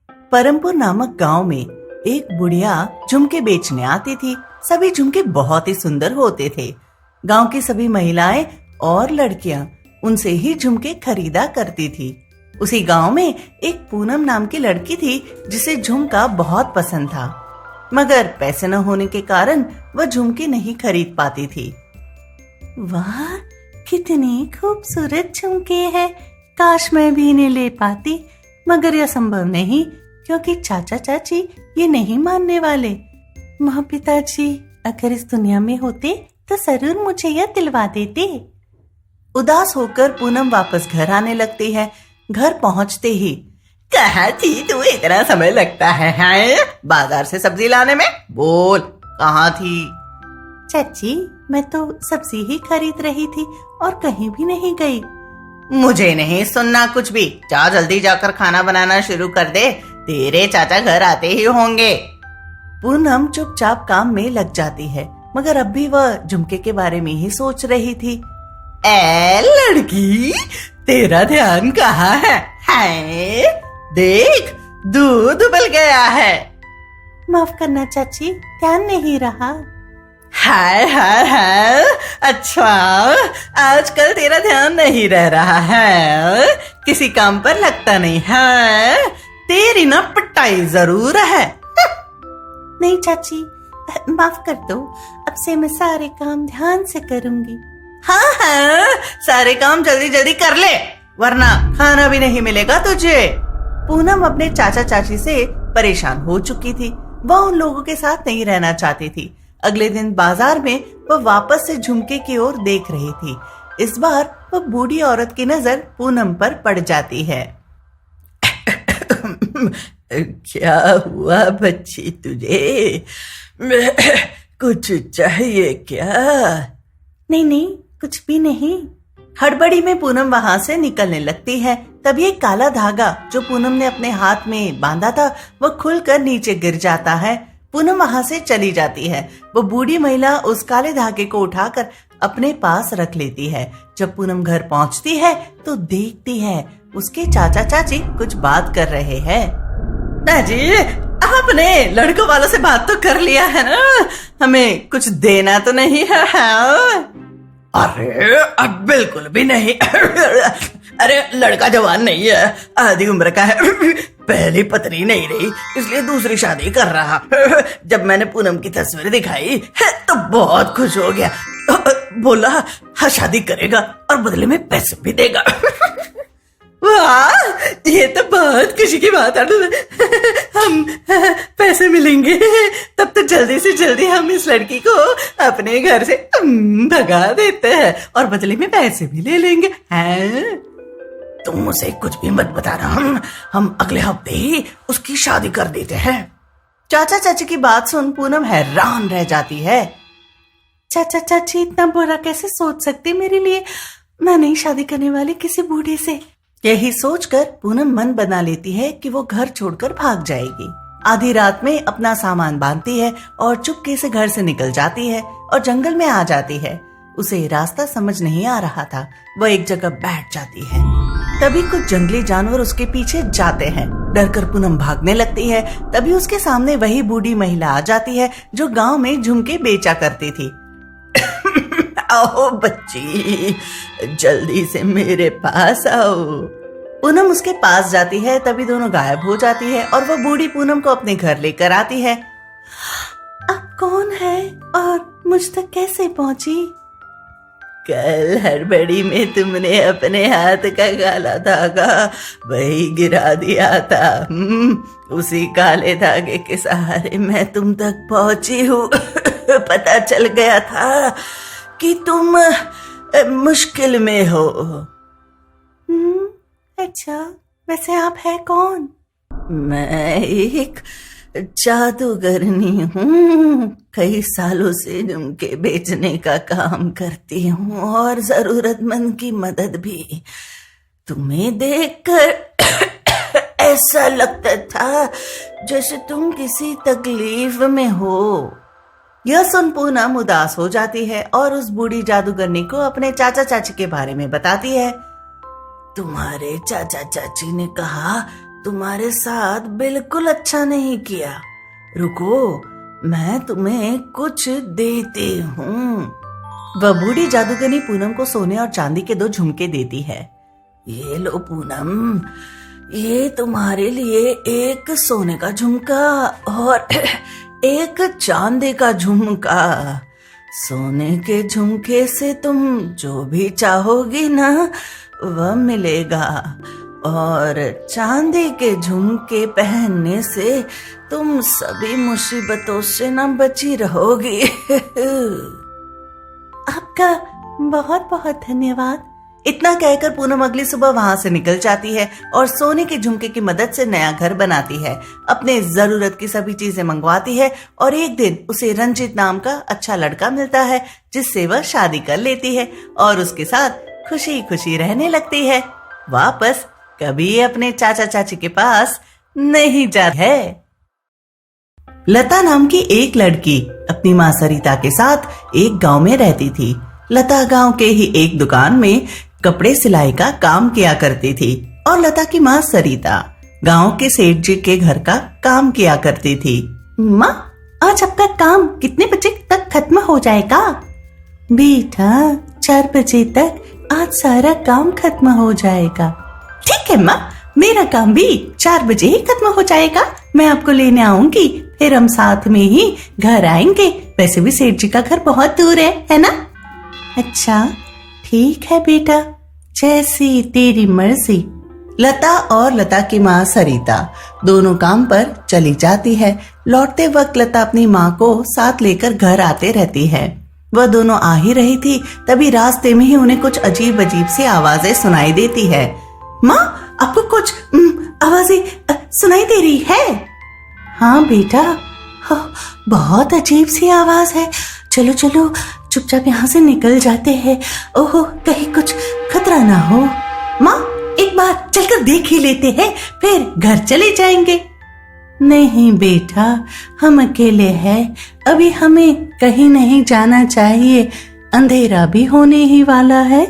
परमपुर नामक गांव में एक बुढ़िया झुमके बेचने आती थी। सभी झुमके बहुत ही सुंदर होते थे। गांव की सभी महिलाएं और लड़कियां उनसे ही झुमके खरीदा करती थी। उसी गांव में एक पूनम नाम की लड़की थी जिसे झुमका बहुत पसंद था, मगर पैसे न होने के कारण वह झुमके नहीं खरीद पाती थी। वाह, कितनी खूबसूरत झुमके हैं। काश मैं भी इन्हें ले पाती, मगर यह संभव नहीं क्योंकि चाचा चाची ये नहीं मानने वाले। माँ पिताजी अगर इस दुनिया में होते तो जरूर मुझे यह दिलवा देते। उदास होकर पूनम वापस घर आने लगती है। घर पहुंचते ही, कहाँ थी तू? इतना समय लगता है बाजार से सब्जी लाने में? बोल, कहाँ थी? चाची, मैं तो सब्जी ही खरीद रही थी और कहीं भी नहीं गई। मुझे नहीं सुनना कुछ भी। जा जल्दी जाकर खाना बनाना शुरू कर दे, तेरे चाचा घर आते ही होंगे। पूनम चुपचाप काम में लग जाती है, मगर अब भी वह झुमके के बारे में ही सोच रही थी। ए लड़की, तेरा ध्यान कहाँ है? देख, दूध उबल गया है। माफ करना चाची, ध्यान नहीं रहा। हाय हाय हाय, अच्छा आजकल तेरा ध्यान नहीं रह रहा है, किसी काम पर लगता नहीं है। तेरी ना पिटाई जरूर है। नहीं चाची, माफ कर दो, अब से मैं सारे काम ध्यान से करूंगी। हाँ हाँ, सारे काम जल्दी जल्दी कर ले, वरना खाना भी नहीं मिलेगा तुझे। पूनम अपने चाचा चाची से परेशान हो चुकी थी। वह उन लोगों के साथ नहीं रहना चाहती थी। अगले दिन बाजार में वह वापस से झुमके की ओर देख रही थी। इस बार वह बूढ़ी औरत की नजर पूनम पर पड़ जाती है। क्या हुआ बच्ची तुझे? कुछ चाहिए क्या? नहीं नहीं, कुछ भी नहीं। हड़बड़ी में पूनम वहां से निकलने लगती है। तभी एक काला धागा जो पूनम ने अपने हाथ में बांधा था वह खुलकर नीचे गिर जाता है। पूनम वहां से चली जाती है। वो बूढ़ी महिला उस काले धागे को उठाकर अपने पास रख लेती है। जब पूनम घर पहुंचती है तो देखती है उसके चाचा चाची कुछ बात कर रहे हैं। जी, आपने लड़कों वालों से बात तो कर लिया है ना? हमें कुछ देना तो नहीं है? अरे अब बिल्कुल भी नहीं। अरे लड़का जवान नहीं है, आधी उम्र का है, पहली पत्नी नहीं रही इसलिए दूसरी शादी कर रहा। जब मैंने पूनम की तस्वीर दिखाई तो बहुत खुश हो गया। बोला हाँ शादी करेगा और बदले में पैसे भी देगा। वाह, ये तो बहुत खुशी की बात है। हम पैसे मिलेंगे तब तो जल्दी से जल्दी हम इस लड़की को अपने घर से भगा देते हैं और बदले में पैसे भी ले लेंगे। हैं? तुम मुझे कुछ भी मत बताना, हम अगले हफ्ते ही उसकी शादी कर देते हैं। चाचा चाची की बात सुन पूनम हैरान रह जाती है। चाचा चाची इतना बुरा कैसे सोच सकते मेरे लिए? मैं नहीं शादी करने वाली किसी बूढ़े से। यही सोचकर पूनम मन बना लेती है कि वो घर छोड़कर भाग जाएगी। आधी रात में अपना सामान बांधती है और चुपके से घर से निकल जाती है और जंगल में आ जाती है। उसे रास्ता समझ नहीं आ रहा था। वह एक जगह बैठ जाती है। तभी कुछ जंगली जानवर उसके पीछे जाते हैं। डरकर पूनम भागने लगती है। तभी उसके सामने वही बूढ़ी महिला आ जाती है जो गांव में झुमके बेचा करती थी। आओ बच्ची, जल्दी से मेरे पास आओ। पूनम उसके पास जाती है। तभी दोनों गायब हो जाती है और वो बूढ़ी पूनम को अपने घर लेकर आती है। आप कौन है और मुझ तक कैसे पहुंची? कल हड़बड़ी में तुमने अपने हाथ का काला धागा वही गिरा दिया था। उसी काले धागे के सहारे मैं तुम तक पहुंची हूँ। पता चल गया था कि तुम मुश्किल में हो। अच्छा, वैसे आप है कौन? मैं एक जादूगरनी हूँ। कई सालों से झुमके बेचने का काम करती हूँ और जरूरतमंद की मदद भी। तुम्हें देखकर ऐसा लगता था जैसे तुम किसी तकलीफ में हो। यह सुन पूनम उदास हो जाती है और उस बूढ़ी जादूगरनी को अपने चाचा चाची के बारे में बताती है। तुम्हारे चाचा चाची ने कहा तुम्हारे साथ बिल्कुल अच्छा नहीं किया। रुको, मैं तुम्हें कुछ देती हूँ। वह बूढ़ी जादूगरनी पूनम को सोने और चांदी के 2 झुमके देती है। ये लो पूनम, ये तुम्हारे लिए एक सोने का झुमका और एक चांदी का झुमका। सोने के झुमके से तुम जो भी चाहोगी ना वह मिलेगा, और चांदी के झुमके पहनने से तुम सभी मुसीबतों से ना बची रहोगी। आपका बहुत बहुत धन्यवाद। इतना कहकर पूनम अगली सुबह वहां से निकल जाती है और सोने के झुमके की मदद से नया घर बनाती है, अपने जरूरत की सभी चीजें मंगवाती है और एक दिन उसे रंजित नाम का अच्छा लड़का मिलता है, जिससे वह शादी कर लेती है और उसके साथ खुशी खुशी रहने लगती है। वापस कभी अपने चाचा चाची के पास नहीं जाती है। लता नाम की एक लड़की अपनी माँ सरिता के साथ एक गांव में रहती थी। लता गांव के ही एक दुकान में कपड़े सिलाई का काम किया करती थी और लता की माँ सरिता गांव के सेठ जी के घर का काम किया करती थी। माँ, आज आपका काम कितने बजे तक खत्म हो जाएगा? बेटा, 4 बजे तक आज सारा काम खत्म हो जाएगा। ठीक है माँ, मेरा काम भी 4 बजे ही खत्म हो जाएगा। मैं आपको लेने आऊंगी, फिर हम साथ में ही घर आएंगे। वैसे भी सेठ जी का घर बहुत दूर है ना? अच्छा, ठीक है बेटा, जैसी तेरी मर्जी। लता और लता की माँ सरिता दोनों काम पर चली जाती है। लौटते वक्त लता अपनी माँ को साथ लेकर घर आते रहती है। वह दोनों आ ही रही थी, तभी रास्ते में ही उन्हें कुछ अजीब अजीब सी आवाजें सुनाई देती है। माँ, आपको कुछ आवाजें सुनाई दे रही है? हाँ बेटा, बहुत अजीब सी आवाज है। चलो चलो, चुपचाप यहाँ से निकल जाते हैं। ओहो, कहीं कुछ खतरा ना हो। माँ, एक बार चलकर देख ही लेते हैं, फिर घर चले जाएंगे। नहीं बेटा, हम अकेले हैं, अभी हमें कहीं नहीं जाना चाहिए, अंधेरा भी होने ही वाला है।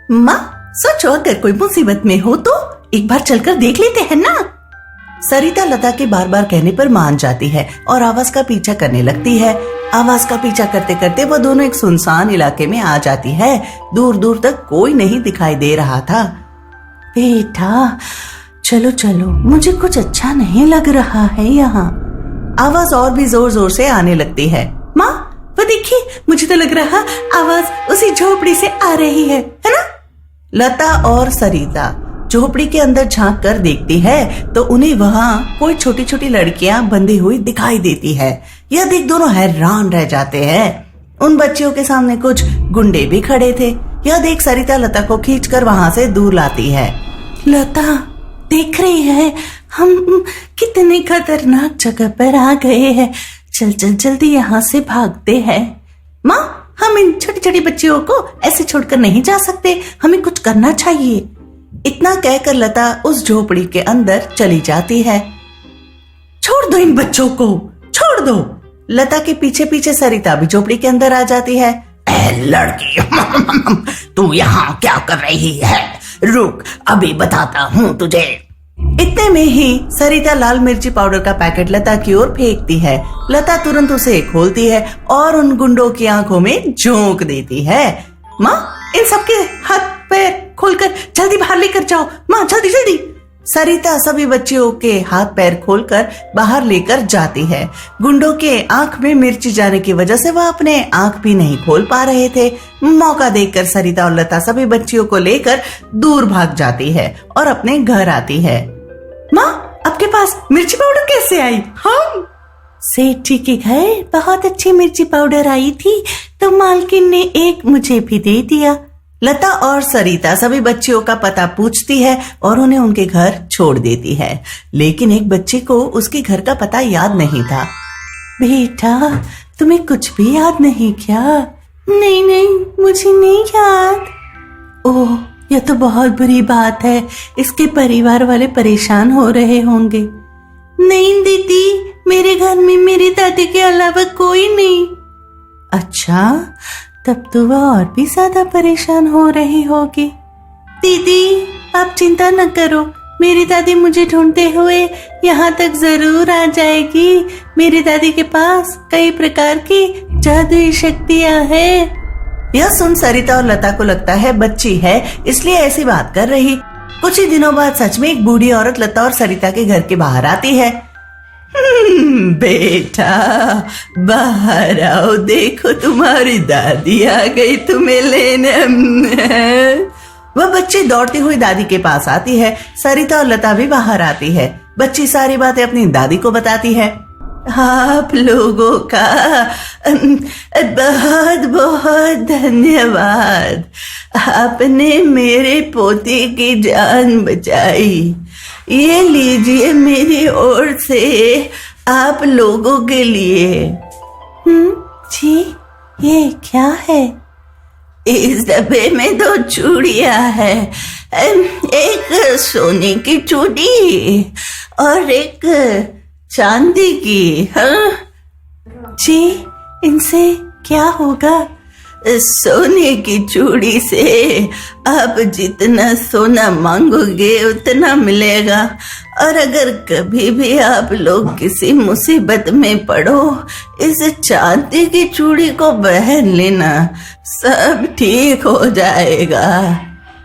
माँ, सोचो अगर कोई मुसीबत में हो तो एक बार चलकर देख लेते हैं ना। सरिता लता के बार बार कहने पर मान जाती है और आवाज का पीछा करने लगती है। आवाज का पीछा करते करते वो दोनों एक सुनसान इलाके में आ जाती है। दूर दूर तक कोई नहीं दिखाई दे रहा था। बेटा, चलो चलो, मुझे कुछ अच्छा नहीं लग रहा है यहाँ। आवाज और भी जोर जोर से आने लगती है। माँ, वो देखिए, मुझे तो लग रहा आवाज उसी झोपड़ी से आ रही है ना? लता और सरिता झोपड़ी के अंदर झांक कर देखती है तो उन्हें वहाँ कोई छोटी छोटी लड़कियां बंधी हुई दिखाई देती है। यह देख दोनों हैरान रह जाते हैं। उन बच्चियों के सामने कुछ गुंडे भी खड़े थे। यह देख सरिता लता को खींचकर वहाँ से दूर लाती है। लता, देख रही है, हम कितने खतरनाक जगह पर आ गए हैं। चल चल, जल्दी यहाँ से भागते हैं। माँ, हम इन छोटी छोटी बच्चियों को ऐसे छोड़कर नहीं जा सकते, हमें कुछ करना चाहिए। इतना कहकर लता उस झोपड़ी के अंदर चली जाती है। छोड़ दो इन बच्चों को, छोड़ दो। लता के पीछे पीछे सरिता भी झोपड़ी के अंदर आ जाती है। लड़की, तू यहाँ क्या कर रही है? रुक, अभी बताता हूँ तुझे। इतने में ही सरिता लाल मिर्ची पाउडर का पैकेट लता की ओर फेंकती है। लता तुरंत उसे खोलती है और उन गुंडों की आंखों में झोंक देती है। माँ, इन सबके हाथ पैर खोलकर जल्दी बाहर लेकर जाओ। माँ, जल्दी जल्दी। सरिता सभी बच्चियों के हाथ पैर खोलकर बाहर लेकर जाती है। गुंडों के आंख में मिर्ची जाने की वजह से वह अपने आंख भी नहीं खोल पा रहे थे। मौका देखकर सरिता और लता सभी बच्चियों को लेकर दूर भाग जाती है और अपने घर आती है। माँ, आपके पास मिर्ची पाउडर कैसे आई? हम सेठ जी के घर बहुत अच्छी मिर्ची पाउडर आई थी, तो मालकिन ने एक मुझे भी दे दिया। लता और सरिता सभी बच्चियों का पता पूछती है और उन्हें उनके घर छोड़ देती है, लेकिन एक बच्चे को उसके घर का पता याद नहीं था। बेटा, तुम्हें कुछ भी याद नहीं क्या? नहीं नहीं, मुझे नहीं याद। ओह, यह तो बहुत बुरी बात है, इसके परिवार वाले परेशान हो रहे होंगे। नहीं दीदी, मेरे घर में मेरी दादी के अलावा कोई नहीं। अच्छा, तब तो वह और भी ज्यादा परेशान हो रही होगी। दीदी, आप चिंता न करो, मेरी दादी मुझे ढूंढते हुए यहाँ तक जरूर आ जाएगी। मेरी दादी के पास कई प्रकार की जादुई शक्तियाँ हैं। यह सुन सरिता और लता को लगता है बच्ची है इसलिए ऐसी बात कर रही। कुछ ही दिनों बाद सच में एक बूढ़ी औरत लता और सरिता के घर के बाहर आती है। बेटा बाहर आओ, देखो तुम्हारी दादी आ गई तुम्हें लेने। वह बच्ची दौड़ती हुई दादी के पास आती है। सरिता और लता भी बाहर आती है। बच्ची सारी बातें अपनी दादी को बताती है। आप लोगों का बहुत बहुत धन्यवाद, आपने मेरे पोते की जान बचाई। ये लीजिए मेरी ओर से आप लोगों के लिए। जी ये क्या है? इस डब्बे में 2 चूड़ियां है, एक सोने की चूड़ी और एक चांदी की। हाँ जी इनसे क्या होगा? सोने की चूड़ी से आप जितना सोना मांगोगे उतना मिलेगा, और अगर कभी भी आप लोग किसी मुसीबत में पड़ो इस चांदी की चूड़ी को पहन लेना, सब ठीक हो जाएगा।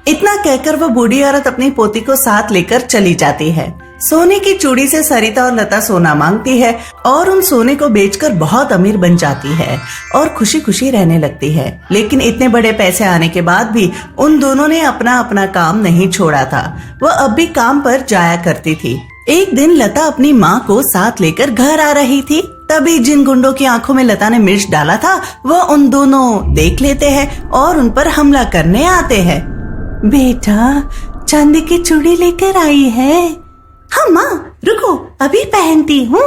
इतना कहकर वह बूढ़ी औरत अपनी पोती को साथ लेकर चली जाती है। सोने की चूड़ी से सरिता और लता सोना मांगती है और उन सोने को बेचकर बहुत अमीर बन जाती है और खुशी खुशी रहने लगती है। लेकिन इतने बड़े पैसे आने के बाद भी उन दोनों ने अपना अपना काम नहीं छोड़ा था। वह अब भी काम पर जाया करती थी। एक दिन लता अपनी माँ को साथ लेकर घर आ रही थी। तभी जिन गुंडों की आंखों में लता ने मिर्च डाला था वह उन दोनों देख लेते हैं और उन पर हमला करने आते हैं। बेटा चांदी की चूड़ी लेकर आई है? हाँ माँ रुको, अभी पहनती हूँ।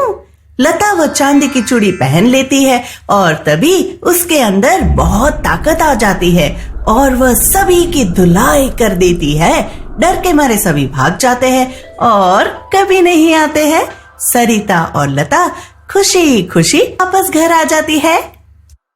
लता वो चांदी की चूड़ी पहन लेती है और तभी उसके अंदर बहुत ताकत आ जाती है और वह सभी की धुलाई कर देती है। डर के मारे सभी भाग जाते हैं और कभी नहीं आते हैं। सरिता और लता खुशी खुशी वापस घर आ जाती है।